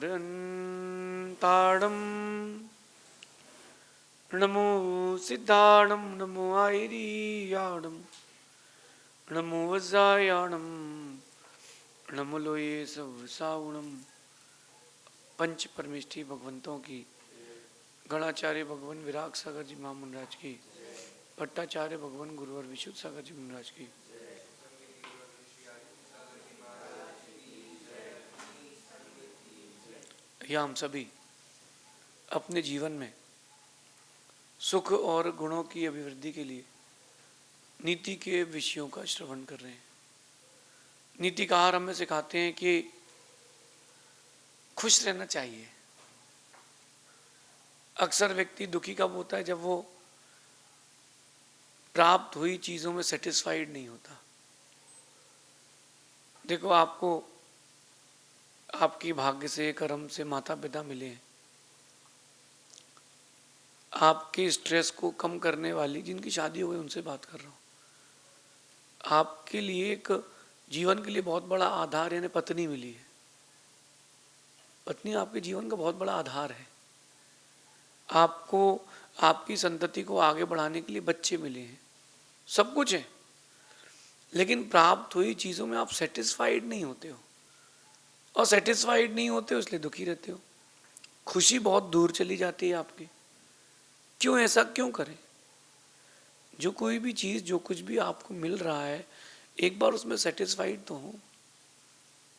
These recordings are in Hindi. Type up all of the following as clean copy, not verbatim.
अरहन्ताणं नमो सिद्धाणं नमो आयरीयाणं नमो वज्रायाणं नमो लोये सवसावणं। पंच परमेष्ठी भगवंतों की, गणाचार्य भगवान विराग सागर जी महामुनराज की, भट्टाचार्य भगवान गुरुवर विशुद्ध सागर जी महाराज की। या हम सभी अपने जीवन में सुख और गुणों की अभिवृद्धि के लिए नीति के विषयों का श्रवण कर रहे हैं। नीतिकार हमें सिखाते हैं कि खुश रहना चाहिए। अक्सर व्यक्ति दुखी कब होता है? जब वो प्राप्त हुई चीजों में सेटिस्फाइड नहीं होता। देखो, आपको आपकी भाग्य से, कर्म से माता पिता मिले हैं। आपके स्ट्रेस को कम करने वाली, जिनकी शादी हो गई उनसे बात कर रहा हूँ, आपके लिए एक जीवन के लिए बहुत बड़ा आधार यानी पत्नी मिली है। पत्नी आपके जीवन का बहुत बड़ा आधार है। आपको आपकी संतति को आगे बढ़ाने के लिए बच्चे मिले हैं, सब कुछ है। लेकिन प्राप्त हुई चीज़ों में आप सेटिस्फाइड नहीं होते हो, और सेटिस्फाइड नहीं होते हो इसलिए दुखी रहते हो। खुशी बहुत दूर चली जाती है आपकी। क्यों? ऐसा क्यों करें? जो कोई भी चीज़, जो कुछ भी आपको मिल रहा है, एक बार उसमें सेटिस्फाइड तो हो।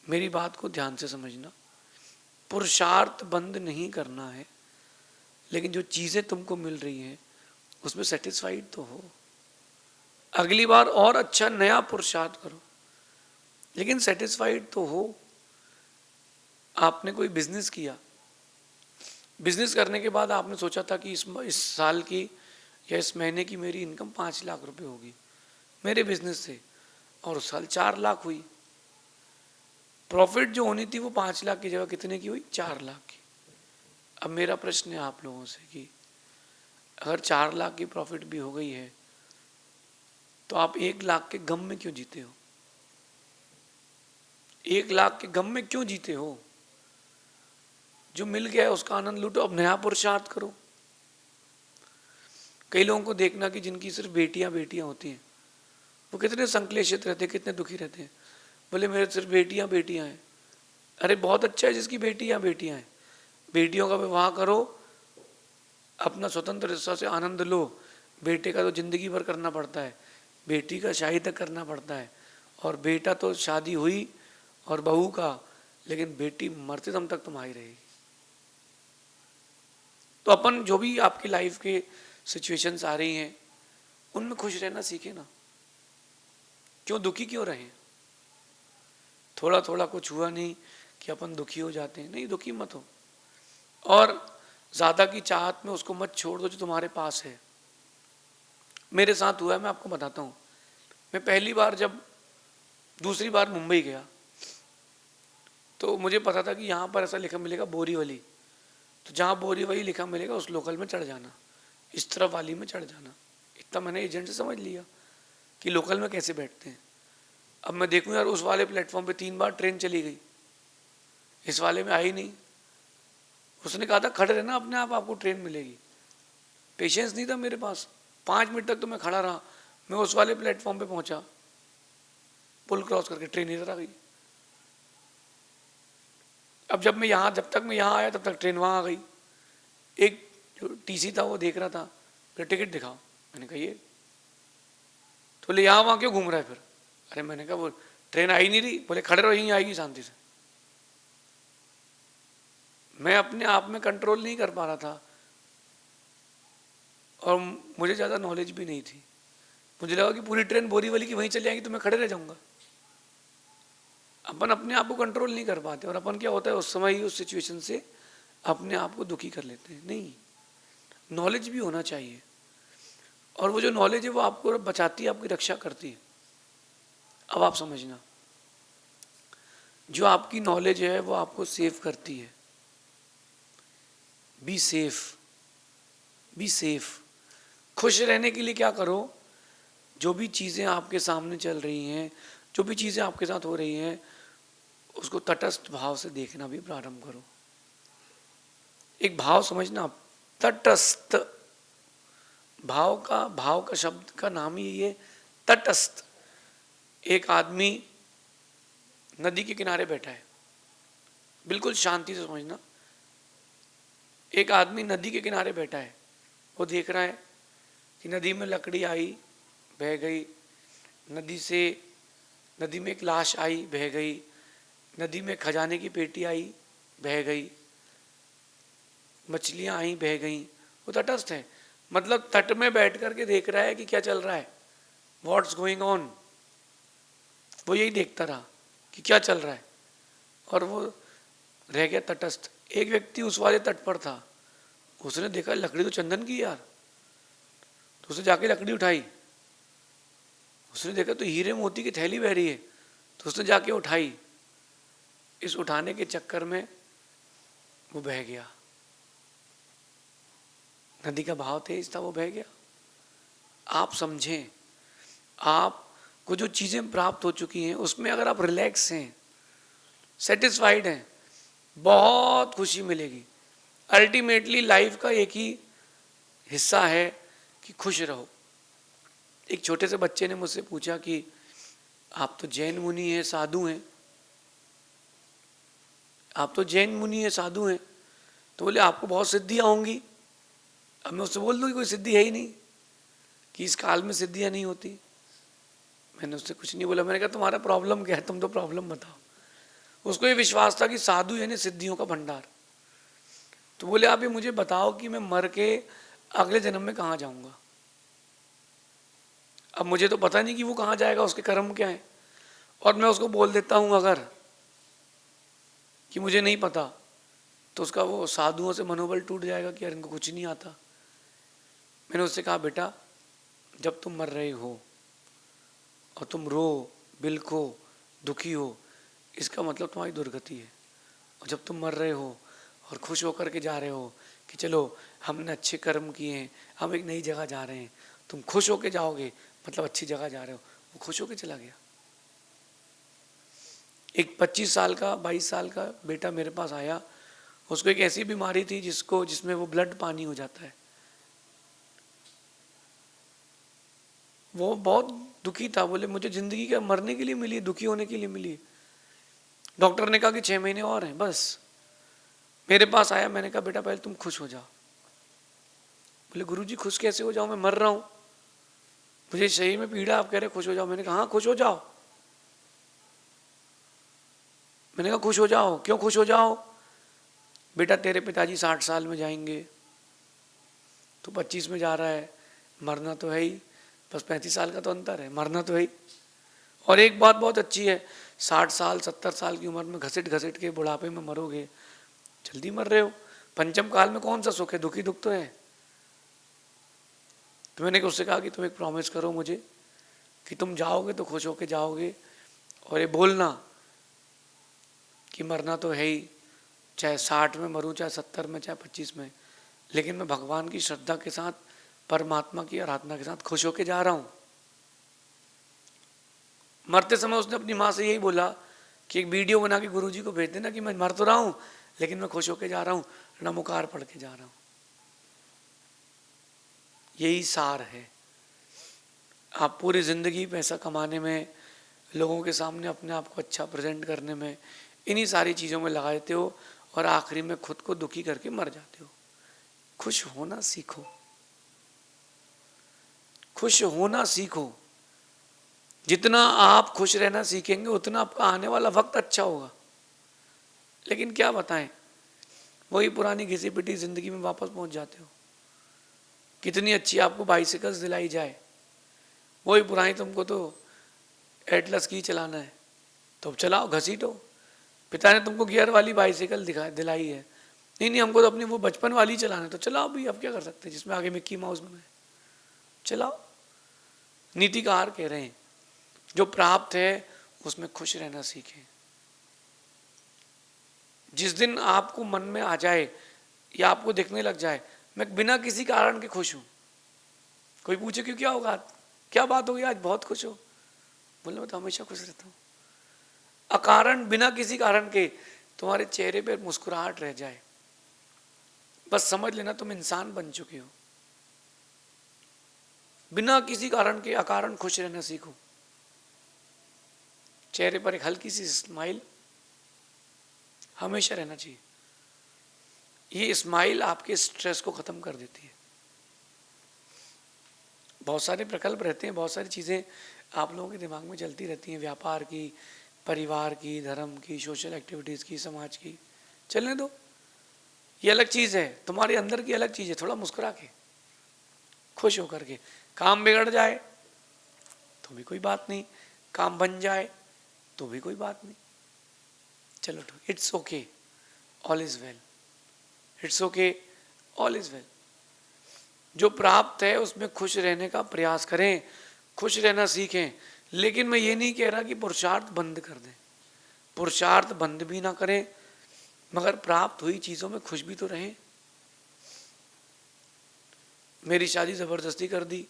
मेरी बात को ध्यान से समझना। पुरुषार्थ बंद नहीं करना है, लेकिन जो चीज़ें तुमको मिल रही हैं उसमें सेटिस्फाइड तो हो। अगली बार और अच्छा नया पुरुषार्थ करो, लेकिन सेटिस्फाइड तो हो। आपने कोई बिजनेस किया, बिजनेस करने के बाद आपने सोचा था कि इस साल की या इस महीने की मेरी इनकम 5 लाख रुपए होगी मेरे बिजनेस से, और उस साल 4 लाख हुई। प्रॉफिट जो होनी थी वो 5 लाख की जगह कितने की हुई? 4 लाख की। अब मेरा प्रश्न है आप लोगों से कि अगर 4 लाख की प्रॉफिट भी हो गई है तो आप 1 लाख के गम में क्यों जीते हो? 1 लाख के गम में क्यों जीते हो? जो मिल गया है उसका आनंद लूटो, अब नया पुरुषार्थ करो। कई लोगों को देखना कि जिनकी सिर्फ बेटियां बेटियां होती हैं, वो कितने संक्लेशित रहते हैं, कितने दुखी रहते हैं। बोले मेरे सिर्फ बेटियां बेटियां हैं। अरे बहुत अच्छा है जिसकी बेटियां बेटियां हैं। बेटियों का विवाह करो, अपना स्वतंत्र हिस्सा से आनंद लो। बेटे का तो जिंदगी भर करना पड़ता है, बेटी का शादी तक करना पड़ता है, और बेटा तो शादी हुई और बहू का, लेकिन बेटी मरते दम तक तुम्हारी रहेगी। तो अपन जो भी आपकी लाइफ के सिचुएशंस आ रही हैं उनमें खुश रहना सीखे ना। क्यों दुखी क्यों रहें? थोड़ा थोड़ा कुछ हुआ नहीं कि अपन दुखी हो जाते हैं। नहीं, दुखी मत हो, और ज़्यादा की चाहत में उसको मत छोड़ दो जो तुम्हारे पास है। मेरे साथ हुआ है, मैं आपको बताता हूँ। मैं पहली बार जब दूसरी बार मुंबई गया तो मुझे पता था कि यहाँ पर ऐसा लिखा मिलेगा बोरीवली, तो जहाँ बोरीवली लिखा मिलेगा उस लोकल में चढ़ जाना, इस तरफ वाली में चढ़ जाना। इतना मैंने एजेंट से समझ लिया कि लोकल में कैसे बैठते हैं। अब मैं देखूँ यार, उस वाले प्लेटफॉर्म पे 3 बार ट्रेन चली गई, इस वाले में आई नहीं। उसने कहा था खड़े रहना, अपने आप आपको ट्रेन मिलेगी। पेशेंस नहीं था मेरे पास, 5 मिनट तक तो मैं खड़ा रहा। मैं उस वाले प्लेटफॉर्म पे पहुंचा, पुल क्रॉस करके ट्रेन इधर आ गई। अब जब तक मैं यहाँ आया तब तक ट्रेन वहाँ आ गई। एक जो टीसी था वो देख रहा था, फिर टिकट दिखाओ। मैंने कहा ये, तो बोले यहाँ वहाँ क्यों घूम रहा है फिर? अरे मैंने कहा वो ट्रेन आई नहीं रही। बोले खड़े रहो, यहीं आएगी शांति से। मैं अपने आप में कंट्रोल नहीं कर पा रहा था, और मुझे ज़्यादा नॉलेज भी नहीं थी। मुझे लगा कि पूरी ट्रेन बोरीवली की वहीं चली जाएगी तो मैं खड़े रह जाऊँगा। अपन अपने आप को कंट्रोल नहीं कर पाते, और अपन क्या होता है उस समय ही उस सिचुएशन से अपने आप को दुखी कर लेते हैं। नहीं, नॉलेज भी होना चाहिए, और वो जो नॉलेज है वो आपको बचाती है, आपकी रक्षा करती है। अब आप समझना, जो आपकी नॉलेज है वो आपको सेव करती है। Be safe, be safe. खुश रहने के लिए क्या करो? जो भी चीज़ें आपके सामने चल रही हैं, जो भी चीज़ें आपके साथ हो रही हैं, उसको तटस्थ भाव से देखना भी प्रारंभ करो। एक भाव समझना आप, तटस्थ। भाव का शब्द का नाम ही ये तटस्थ। एक आदमी नदी के किनारे बैठा है, बिल्कुल शांति से समझना। एक आदमी नदी के किनारे बैठा है, वो देख रहा है कि नदी में लकड़ी आई, बह गई, नदी में एक लाश आई, बह गई, नदी में खजाने की पेटी आई, बह गई, मछलियां आई, बह गई। वो तटस्थ है, मतलब तट में बैठ करके देख रहा है कि क्या चल रहा है, व्हाट्स गोइंग ऑन। वो यही देखता रहा कि क्या चल रहा है, और वो रह गया तटस्थ। एक व्यक्ति उस वाले तट पर था, उसने देखा लकड़ी तो चंदन की यार, तो उसने जाके लकड़ी उठाई। उसने देखा तो हीरे मोती की थैली बह रही है, तो उसने जाके उठाई। इस उठाने के चक्कर में वो बह गया। नदी का भाव तेज था, वो बह गया। आप समझें, आपको जो चीज़ें प्राप्त हो चुकी हैं उसमें अगर आप रिलैक्स हैं, सेटिस्फाइड हैं, बहुत खुशी मिलेगी। अल्टीमेटली लाइफ का एक ही हिस्सा है कि खुश रहो। एक छोटे से बच्चे ने मुझसे पूछा कि आप तो जैन मुनि हैं, साधु हैं, आप तो जैन मुनि हैं, साधु हैं, तो बोले आपको बहुत सिद्धियाँ होंगी। अब मैं उससे बोल दूँ कि कोई सिद्धि है ही नहीं, कि इस काल में सिद्धियाँ नहीं होती। मैंने उससे कुछ नहीं बोला। मैंने कहा तुम्हारा प्रॉब्लम क्या है, तुम तो प्रॉब्लम बताओ। उसको ये विश्वास था कि साधु यानी सिद्धियों का भंडार। तो बोले आप ये मुझे बताओ कि मैं मर के अगले जन्म में कहाँ जाऊँगा। अब मुझे तो पता नहीं कि वो कहाँ जाएगा, उसके कर्म क्या है, और मैं उसको बोल देता हूँ अगर कि मुझे नहीं पता, तो उसका वो साधुओं से मनोबल टूट जाएगा कि यार इनको कुछ नहीं आता। मैंने उससे कहा बेटा, जब तुम मर रहे हो और तुम रो, बिलखो, दुखी हो, इसका मतलब तुम्हारी दुर्गति है। और जब तुम मर रहे हो और खुश होकर के जा रहे हो कि चलो हमने अच्छे कर्म किए हैं, हम एक नई जगह जा रहे हैं, तुम खुश होके जाओगे, मतलब अच्छी जगह जा रहे हो। वो खुश होके चला गया। एक 25 साल का 22 साल का बेटा मेरे पास आया, उसको एक ऐसी बीमारी थी जिसमें वो ब्लड पानी हो जाता है। वो बहुत दुखी था। बोले मुझे जिंदगी क्या मरने के लिए मिली, दुखी होने के लिए मिली। डॉक्टर ने कहा कि 6 महीने और हैं बस। मेरे पास आया, मैंने कहा बेटा पहले तुम खुश हो जाओ। बोले गुरुजी खुश कैसे हो जाऊं, मैं मर रहा हूं, मुझे शरीर में पीड़ा, आप कह रहे खुश हो जाओ। मैंने कहा हाँ खुश हो जाओ। मैंने कहा खुश हो जाओ, क्यों खुश हो जाओ? बेटा तेरे पिताजी 60 साल में जाएंगे, तो 25 में जा रहा है, मरना तो है ही, बस 35 साल का तो अंतर है, मरना तो है ही। और एक बात बहुत अच्छी है, 60 साल 70 साल की उम्र में घसीट घसीट के बुढ़ापे में मरोगे, जल्दी मर रहे हो। पंचम काल में कौन सा सुख है, दुखी दुख तो है। तो मैंने उससे कहा कि तुम एक प्रॉमिस करो मुझे कि तुम जाओगे तो खुश होके जाओगे, और ये बोलना कि मरना तो है ही, चाहे 60 में मरूं, चाहे 70 में, चाहे 25 में, लेकिन मैं भगवान की श्रद्धा के साथ, परमात्मा की आराधना के साथ खुश होके जा रहा हूं। मरते समय उसने अपनी माँ से यही बोला कि एक वीडियो बना के गुरुजी को भेज देना कि मैं मर तो रहा हूं, लेकिन मैं खुश होके जा रहा हूं, नमोकार पढ़ के जा रहा हूं। यही सार है। आप पूरी जिंदगी पैसा कमाने में, लोगों के सामने अपने आप को अच्छा प्रेजेंट करने में, इन्हीं सारी चीज़ों में लगा देते हो, और आखिरी में खुद को दुखी करके मर जाते हो। खुश होना सीखो, खुश होना सीखो। जितना आप खुश रहना सीखेंगे उतना आपका आने वाला वक्त अच्छा होगा। लेकिन क्या बताएं, वही पुरानी घिसी पिटी जिंदगी में वापस पहुंच जाते हो। कितनी अच्छी आपको बाइसिकल्स दिलाई जाए, वही पुरानी, तुमको तो एटलस की चलाना है तो अब चलाओ, घसीटो। पिता ने तुमको गियर वाली बाइसिकल दिलाई है, नहीं हमको तो अपनी वो बचपन वाली चलाना है, तो चलाओ भी, अब क्या कर सकते हैं, जिसमें आगे मिक्की माउस बनाए, चलाओ। नीतिकार कह रहे हैं जो प्राप्त है उसमें खुश रहना सीखें। जिस दिन आपको मन में आ जाए या आपको दिखने लग जाए मैं बिना किसी कारण के खुश हूं, कोई पूछे क्यों, क्या होगा, क्या बात होगी आज बहुत खुश हो, बोले मैं तो हमेशा खुश रहता हूं। अकारण, बिना किसी कारण के तुम्हारे चेहरे पर मुस्कुराहट रह जाए, बस समझ लेना तुम इंसान बन चुके हो। बिना किसी कारण के अकारण खुश रहना सीखो। चेहरे पर एक हल्की सी स्माइल हमेशा रहना चाहिए। ये स्माइल आपके स्ट्रेस को खत्म कर देती है। बहुत सारे प्रकल्प रहते हैं, बहुत सारी चीज़ें आप लोगों के दिमाग में चलती रहती हैं, व्यापार की, परिवार की, धर्म की, सोशल एक्टिविटीज़ की, समाज की, चलने दो। ये अलग चीज़ है, तुम्हारे अंदर की अलग चीज़ है। थोड़ा मुस्कुरा के, खुश होकर के। काम बिगड़ जाए तो भी कोई बात नहीं, काम बन जाए तो भी कोई बात नहीं, चलो ठीक, it's okay, all is well, it's okay, all is well. जो प्राप्त है उसमें खुश रहने का प्रयास करें, खुश रहना सीखें। लेकिन मैं ये नहीं कह रहा कि पुरुषार्थ बंद कर दें, पुरुषार्थ बंद भी ना करें, मगर प्राप्त हुई चीज़ों में खुश भी तो रहें। मेरी शादी ज़बरदस्ती कर दी,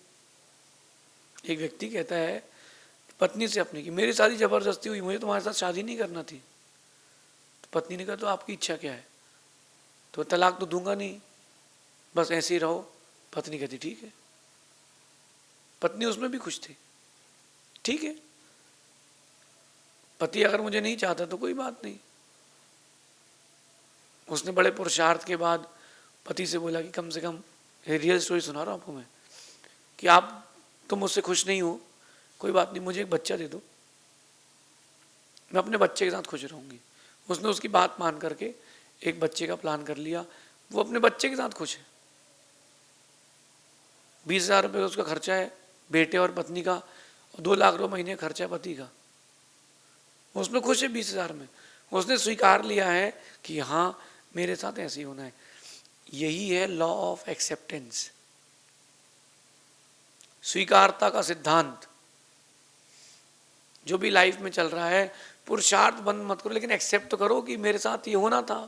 एक व्यक्ति कहता है पत्नी से अपनी की, मेरी शादी ज़बरदस्ती हुई, मुझे तुम्हारे साथ शादी नहीं करना थी। तो पत्नी ने कहा तो आपकी इच्छा क्या है? तो तलाक तो दूंगा नहीं, बस ऐसे ही रहो। पत्नी कहती ठीक है। पत्नी उसमें भी खुश थी, ठीक है, पति अगर मुझे नहीं चाहता तो कोई बात नहीं। उसने बड़े पुरुषार्थ के बाद पति से बोला कि कम से कम, रियल स्टोरी सुना रहा हूँ आपको मैं, कि तुम मुझसे खुश नहीं हो, कोई बात नहीं, मुझे एक बच्चा दे दो, मैं अपने बच्चे के साथ खुश रहूँगी। उसने उसकी बात मान करके एक बच्चे का प्लान कर लिया, वो अपने बच्चे के साथ खुश है। 20,000 रुपये उसका खर्चा है बेटे और पत्नी का, और 2 लाख रुपये महीने खर्चा है पति का, उसमें खुश है 20,000 में। उसने स्वीकार लिया है कि हाँ मेरे साथ ऐसे ही होना है। यही है लॉ ऑफ एक्सेप्टेंस, स्वीकारता का सिद्धांत। जो भी लाइफ में चल रहा है, पुरुषार्थ बंद मत करो, लेकिन एक्सेप्ट तो करो कि मेरे साथ ये होना था,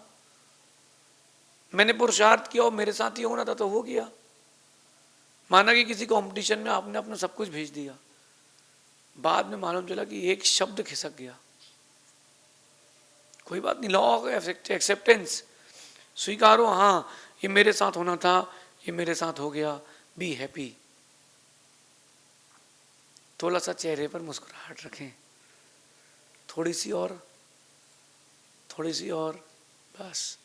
मैंने पुरुषार्थ किया और मेरे साथ ये होना था तो हो गया। माना कि किसी कंपटीशन में आपने अपना सब कुछ भेज दिया, बाद में मालूम चला कि एक शब्द खिसक गया, कोई बात नहीं, लॉ ऑफ एक्सेप्टेंस, स्वीकारो, हाँ ये मेरे साथ होना था, ये मेरे साथ हो गया, बी हैप्पी। थोड़ा सा चेहरे पर मुस्कुराहट रखें, थोड़ी सी और, थोड़ी सी और, बस।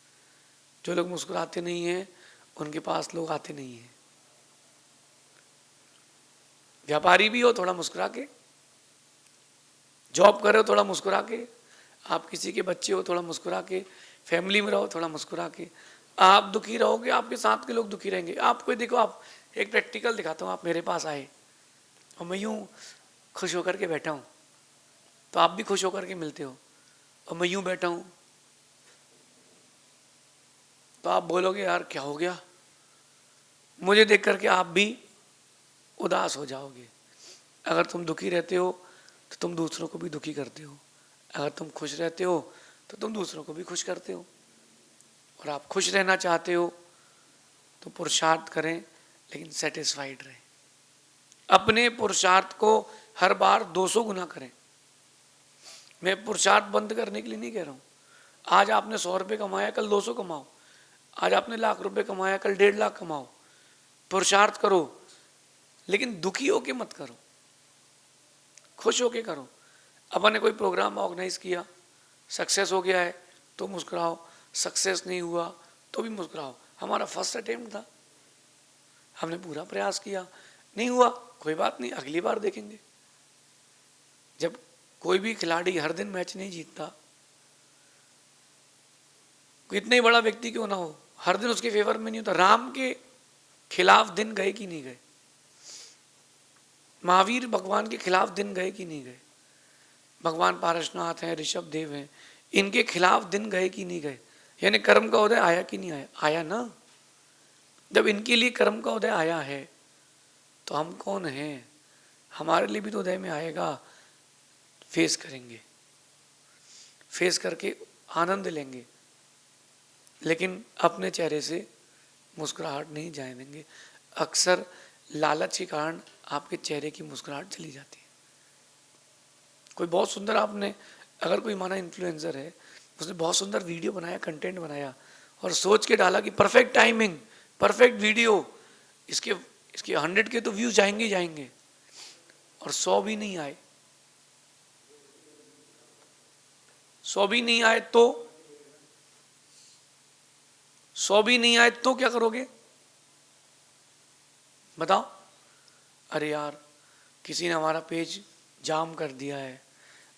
जो लोग मुस्कुराते नहीं हैं उनके पास लोग आते नहीं हैं। व्यापारी भी हो थोड़ा मुस्कुरा के, जॉब कर रहे हो थोड़ा मुस्कुरा के, आप किसी के बच्चे हो थोड़ा मुस्कुरा के, फैमिली में रहो थोड़ा मुस्कुरा के। आप दुखी रहोगे, आपके साथ के लोग दुखी रहेंगे। आपको देखो, आप एक प्रैक्टिकल दिखाता हूँ, आप मेरे पास आए और मैं यूँ खुश होकर के बैठा हूँ, तो आप भी खुश होकर के मिलते हो, और मैं यूँ बैठा हूँ तो आप बोलोगे यार क्या हो गया, मुझे देख करके आप भी उदास हो जाओगे। अगर तुम दुखी रहते हो तो तुम दूसरों को भी दुखी करते हो, अगर तुम खुश रहते हो तो तुम दूसरों को भी खुश करते हो। और आप खुश रहना चाहते हो तो पुरुषार्थ करें, लेकिन सेटिस्फाइड रहें। अपने पुरुषार्थ को हर बार 200 गुना करें। मैं पुरुषार्थ बंद करने के लिए नहीं कह रहा हूँ। आज आपने 100 रुपये कमाया, कल 200 कमाओ। आज आपने लाख रुपए कमाया, कल 1.5 लाख कमाओ। पुरुषार्थ करो, लेकिन दुखी होके मत करो, खुश होके करो। अपन ने कोई प्रोग्राम ऑर्गेनाइज किया, सक्सेस हो गया है तो मुस्कुराओ, सक्सेस नहीं हुआ तो भी मुस्कुराओ। हमारा फर्स्ट अटेम्प्ट था, हमने पूरा प्रयास किया, नहीं हुआ कोई बात नहीं, अगली बार देखेंगे। जब कोई भी खिलाड़ी हर दिन मैच नहीं जीतता, इतना ही बड़ा व्यक्ति क्यों ना हो, हर दिन उसके फेवर में नहीं होता। राम के खिलाफ दिन गए कि नहीं गए, महावीर भगवान के खिलाफ दिन गए कि नहीं गए, भगवान पारशनाथ हैं, ऋषभ देव हैं, इनके खिलाफ दिन गए कि नहीं गए। यानी कर्म का उदय आया कि नहीं आया, आया ना। जब इनके लिए कर्म का उदय आया है तो हम कौन हैं, हमारे लिए भी तो उदय में आएगा। फेस करेंगे, फेस करके आनंद लेंगे, लेकिन अपने चेहरे से मुस्कुराहट नहीं जाने देंगे। अक्सर लालच के कारण आपके चेहरे की मुस्कुराहट चली जाती है। कोई बहुत सुंदर, आपने अगर कोई माना इन्फ्लुएंसर है, उसने बहुत सुंदर वीडियो बनाया, कंटेंट बनाया, और सोच के डाला कि परफेक्ट टाइमिंग, परफेक्ट वीडियो, इसके इसके 100 के तो व्यूज जाएंगे ही जाएंगे, और 100 भी नहीं आए, 100 भी नहीं आए तो 100 भी नहीं आए तो क्या करोगे बताओ? अरे यार किसी ने हमारा पेज जाम कर दिया है,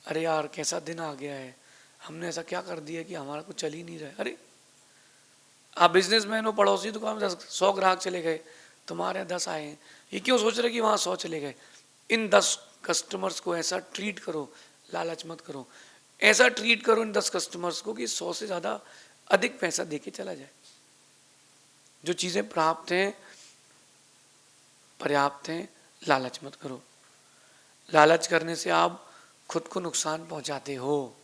अरे यार कैसा दिन आ गया है, हमने ऐसा क्या कर दिया कि हमारा कुछ चल ही नहीं रहा है। अरे आप बिजनेसमैन हो, पड़ोसी दुकान में 100 ग्राहक चले गए, तुम्हारे यहाँ 10 आए हैं, ये क्यों सोच रहे कि वहाँ 100 चले गए? इन 10 कस्टमर्स को ऐसा ट्रीट करो, लालच मत करो, ऐसा ट्रीट करो इन 10 कस्टमर्स को कि 100 से ज़्यादा अधिक पैसा देके चला जाए। जो चीज़ें प्राप्त हैं, पर्याप्त हैं, लालच मत करो। लालच करने से आप खुद को नुकसान पहुंचाते हो।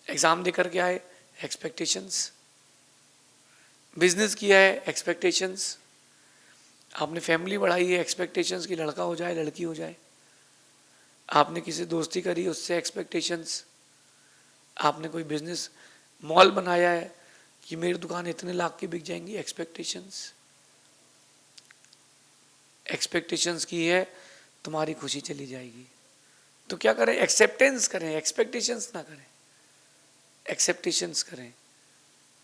एग्जाम देकर के आए, एक्सपेक्टेशंस, बिजनेस किया है, एक्सपेक्टेशंस, आपने फैमिली बढ़ाई है, एक्सपेक्टेशंस कि लड़का हो जाए, लड़की हो जाए, आपने किसी दोस्ती करी, उससे एक्सपेक्टेशंस, आपने कोई बिजनेस मॉल बनाया है कि मेरी दुकान इतने लाख की बिक जाएंगी, एक्सपेक्टेशंस, एक्सपेक्टेशंस की है तुम्हारी खुशी चली जाएगी। तो क्या करें? एक्सेप्टेंस करें, एक्सपेक्टेशंस ना करें, एक्सेप्टेशंस करें,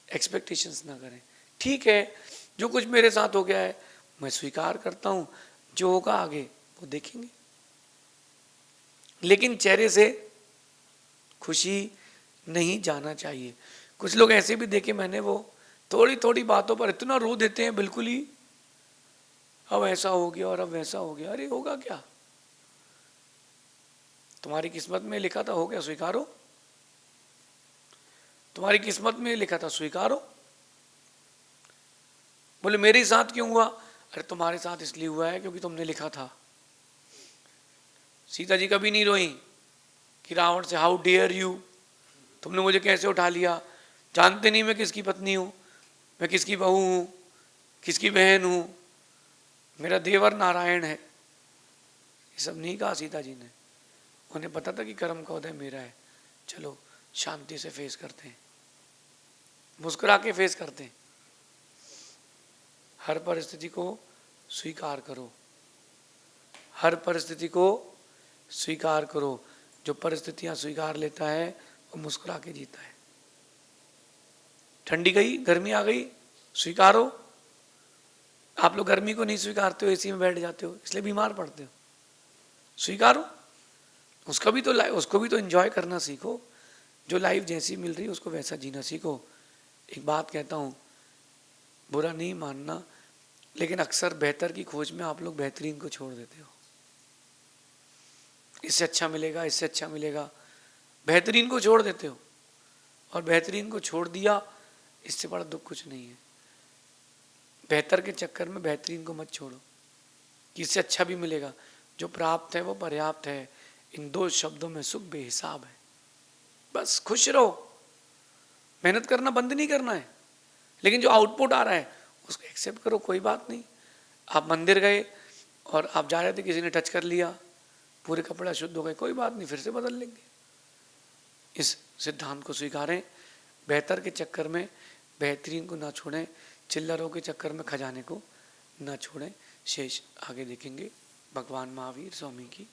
एक्सपेक्टेशंस ना करें। ठीक है, जो कुछ मेरे साथ हो गया है मैं स्वीकार करता हूं, जो होगा आगे वो देखेंगे, लेकिन चेहरे से खुशी नहीं जाना चाहिए। कुछ लोग ऐसे भी देखे मैंने, वो थोड़ी थोड़ी बातों पर इतना रो देते हैं, बिल्कुल ही अब ऐसा हो गया और अब वैसा हो गया। अरे होगा क्या? तुम्हारी किस्मत में लिखा था, हो गया, स्वीकारो। तुम्हारी किस्मत में लिखा था, स्वीकारो। बोले मेरे साथ क्यों हुआ? अरे तुम्हारे साथ इसलिए हुआ है क्योंकि तुमने लिखा था। सीता जी कभी नहीं रोई कि रावण से हाउ डेयर यू, तुमने मुझे कैसे उठा लिया, जानते नहीं मैं किसकी पत्नी हूँ, मैं किसकी बहू हूँ, किसकी बहन हूँ, मेरा देवर नारायण है। ये सब नहीं कहा सीता जी ने, उन्हें पता था कि कर्म का उदय मेरा है। चलो शांति से फेस करते हैं, मुस्कुरा के फेस करते हैं। हर परिस्थिति को स्वीकार करो, हर परिस्थिति को स्वीकार करो। जो परिस्थितियां स्वीकार लेता है वो मुस्कुरा के जीता है। ठंडी गई, गर्मी आ गई, स्वीकारो। आप लोग गर्मी को नहीं स्वीकारते हो, एसी में बैठ जाते हो, इसलिए बीमार पड़ते हो। स्वीकारो, उसको भी तो एंजॉय करना सीखो। जो लाइफ जैसी मिल रही है उसको वैसा जीना सीखो। एक बात कहता हूँ, बुरा नहीं मानना, लेकिन अक्सर बेहतर की खोज में आप लोग बेहतरीन को छोड़ देते हो। इससे अच्छा मिलेगा, इससे अच्छा मिलेगा, बेहतरीन को छोड़ देते हो। और बेहतरीन को छोड़ दिया, इससे बड़ा दुख कुछ नहीं है। बेहतर के चक्कर में बेहतरीन को मत छोड़ो कि इससे अच्छा भी मिलेगा। जो प्राप्त है वो पर्याप्त है। इन 2 शब्दों में सुख बेहिसाब है। बस खुश रहो, मेहनत करना बंद नहीं करना है, लेकिन जो आउटपुट आ रहा है उसको एक्सेप्ट करो, कोई बात नहीं। आप मंदिर गए और आप जा रहे थे, किसी ने टच कर लिया, पूरे कपड़े अशुद्ध हो गए, कोई बात नहीं, फिर से बदल लेंगे। इस सिद्धांत को स्वीकारें। बेहतर के चक्कर में बेहतरीन को ना छोड़ें, चिल्लरों के चक्कर में खजाने को ना छोड़ें। शेष आगे देखेंगे। भगवान महावीर स्वामी की